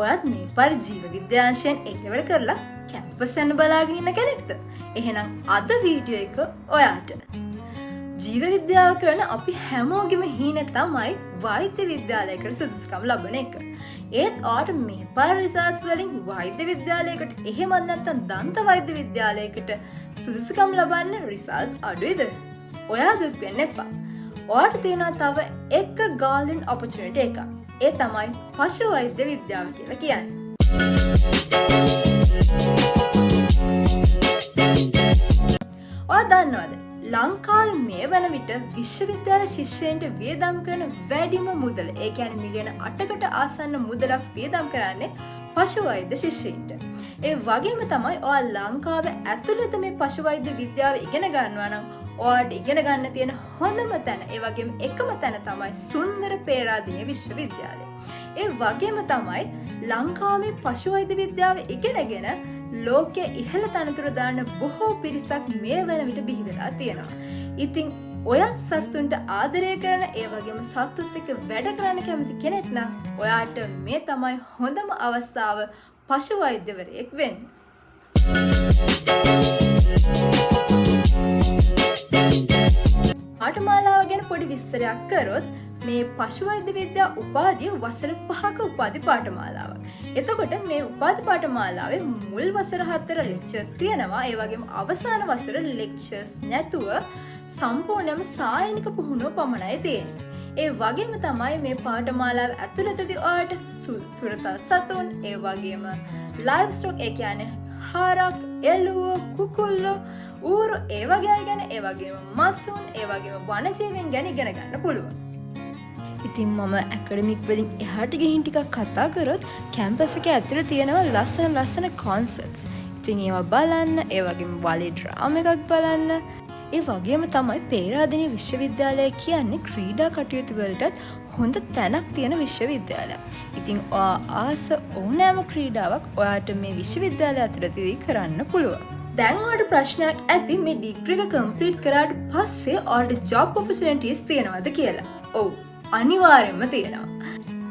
ඔයත් මේ පරිජීව විද්‍යාංශයෙන් A-level කරලා කැම්පස් යන බලාගෙන ඉන්න කෙනෙක්ද? එහෙනම් අද වීඩියෝ එක ඔයාට. ජීව විද්‍යාව කරන අපි හැමෝගෙම හීන තමයි වෛද්‍ය විද්‍යාලයකට සුදුසුකම් ලබන එක. ඒත් ඔයාට මේ පාර රිසර්ච් වලින් වෛද්‍ය විද්‍යාලයකට එහෙමත් නැත්නම් දන්ත වෛද්‍ය විද්‍යාලයකට සුදුසුකම් ලබන්න රිසර්ච් අඩුයිද? ඔයා දුක් වෙන්න එපා. ඔයාට තියෙනවා තව එක golden opportunity එකක්. ඒ තමයි පශු වෛද්‍ය විද්‍යාව කියලා කියන්නේ. ඔයා දන්නවද? ලංකාවේ මේ වන විට විශ්වවිද්‍යාල ශිෂ්‍යයන්ට වියදම් කරන වැඩිම මුදල, ඒ කියන්නේ මිලියන 8කට ආසන්න මුදලක් වියදම් කරන්නේ පශු වෛද්‍ය ශිෂ්‍යයින්ට. ඒ වගේම තමයි ඔයා ලංකාවේ ඇතුළත මේ පශු වෛද්‍ය විද්‍යාව ඉගෙන ගන්නවා නම් ඔයාට ඉගෙන ගන්න තියෙන හොඳම තැන, ඒ වගේම එකම තැන තමයි සුන්දර පේරාදෙණිය විශ්වවිද්‍යාලය. ඒ වගේම තමයි ලංකාවේ පශු වෛද්‍ය විද්‍යාව ඉගෙනගෙන ලෝකයේ ඉහළ තනතුරු දාන බොහෝ පිරිසක් මේ වන විට බිහි වෙලා තියෙනවා. ඉතින් ඔයත් සත්තුන්ට ආදරය කරන, ඒ වගේම සත්තුත් එක්ක වැඩ කරන්න කැමති කෙනෙක් නම් ඔයාට මේ තමයි හොඳම අවස්ථාව පශු වෛද්‍යවරයෙක් වෙන්න. පාඨමාලාව ගැන පොඩි විස්තරයක් කරොත් මේ පශු වෛද්‍ය විද්‍යා උපාධිය වසර 5ක උපාධි පාඨමාලාවක්. එතකොට මේ උපාධි පාඨමාලාවේ මුල් වසර 4 ලෙක්චර්ස් තියෙනවා. ඒ වගේම අවසාන වසර ලෙක්චර්ස් නැතුව සම්පූර්ණයෙන්ම සායනික පුහුණුව පමණයි තියෙන්නේ. ඒ වගේම තමයි මේ පාඨමාලාව ඇතුළතදී ඔයාලට සුරතල් සතුන්, ඒ වගේම ලයිව් ස්ටොක්, ඒ කියන්නේ හරක්, එළුව, කුකුල්ලෝ, ඌරු, ඒ වගේ අය ගැන, ඒ වගේම මසුන්, ඒ වගේම වනජීවීන් ගැන ඉගෙන ගන්න පුළුවන්. ඉතින් මම ඇකඩමික් වලින් එහාට ගිහින් ටිකක් කතා කරොත් කැම්පස් එකේ ඇතුළේ තියෙනවා ලස්සන කොන්සර්ට්ස්. ඉතින් ඒවා බලන්න, ඒ වගේම බාලේ ඩ්‍රාමා එකක් බලන්න. ඒ වගේම තමයි පේරාදෙණිය විශ්වවිද්‍යාලය කියන්නේ ක්‍රීඩා කටයුතු වලටත් හොඳ තැනක් තියෙන විශ්වවිද්‍යාලයක්. ඉතින් ඔයා ආස ඕනෑම ක්‍රීඩාවක් ඔයාට මේ විශ්වවිද්‍යාලය ඇතුළතදී කරන්න පුළුවන්. දැන් ඔයාලට ප්‍රශ්නයක් ඇති, මේ ඩිග්‍රී එක කම්ප්ලීට් කරාට පස්සේ ඔයාලට ජොබ් ඔපචුනිටිස් තියෙනවද කියලා. ඔව්, අනිවාර්යෙන්ම තියෙනවා.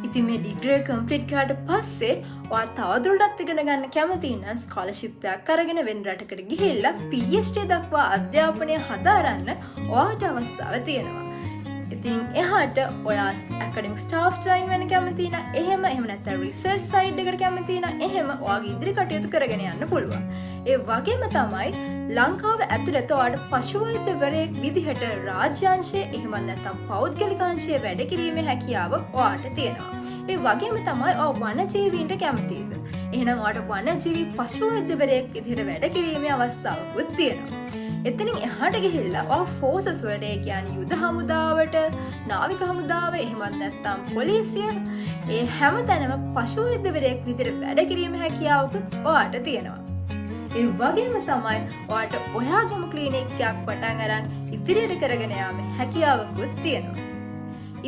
ඉතින් මේ ඩිග්‍රී එක කම්ප්ලීට් කරාට පස්සේ ඔයා තවදුරටත් ඉගෙන ගන්න කැමති නම් ස්කෝලර්ෂිප් එකක් අරගෙන වෙන රටකට ගිහිල්ලා PhD දක්වා අධ්‍යාපනය හදාරන්න ඔයාට අවස්ථාව තියෙනවා. ඉතින් එහාට ඔයා ඇකඩමික් ස්ටාෆ් ජොයින් වෙන්න කැමති නම් එහෙම නැත්නම් රිසර්ච් සයිඩ් එකට කැමති නම් එහෙම ඔයාගේ ඉදිරි කටයුතු කරගෙන යන්න පුළුවන්. ඒ වගේම තමයි ලංකාව ඇතුළත ඔයාට පශු වෛද්‍යවරයෙක් විදිහට රාජ්‍යාංශයේ එහෙම නැත්නම් පෞද්ගලික අංශයේ වැඩ කිරීමේ හැකියාව ඔයාට තියෙනවා. ඒ වගේම තමයි ඔයා වනජීවීන්ට කැමතිද? එහෙනම් ඔයාට වනජීවී පශු වෛද්‍යවරයෙක් විදිහට වැඩ කිරීමේ අවස්ථාවකුත් තියෙනවා. එතනින් එහාට ගිහිල්ලා ඔයා ෆෝසස් වලට, ඒ කියන්නේ යුද හමුදාවට, නාවික හමුදාව, එහෙමත් නැත්නම් පොලිසිය, ඒ හැමතැනම පශු වෛද්‍යවරයෙක් විදිහට වැඩ කිරීමේ හැකියාවකුත් ඔයාට තියෙනවා. ඒ වගේම තමයි ඔයාට ඔයාගේම ක්ලිනික් එකක් පටන් අරන් ඉදිරියට කරගෙන යාමේ හැකියාවකුත් තියෙනවා.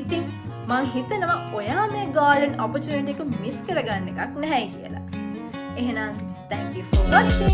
ඉතින් මං හිතනවා ඔයා මේ golden opportunity එක මිස් කරගන්න එකක් නැහැ කියලා. එහෙනම් thank you for watching.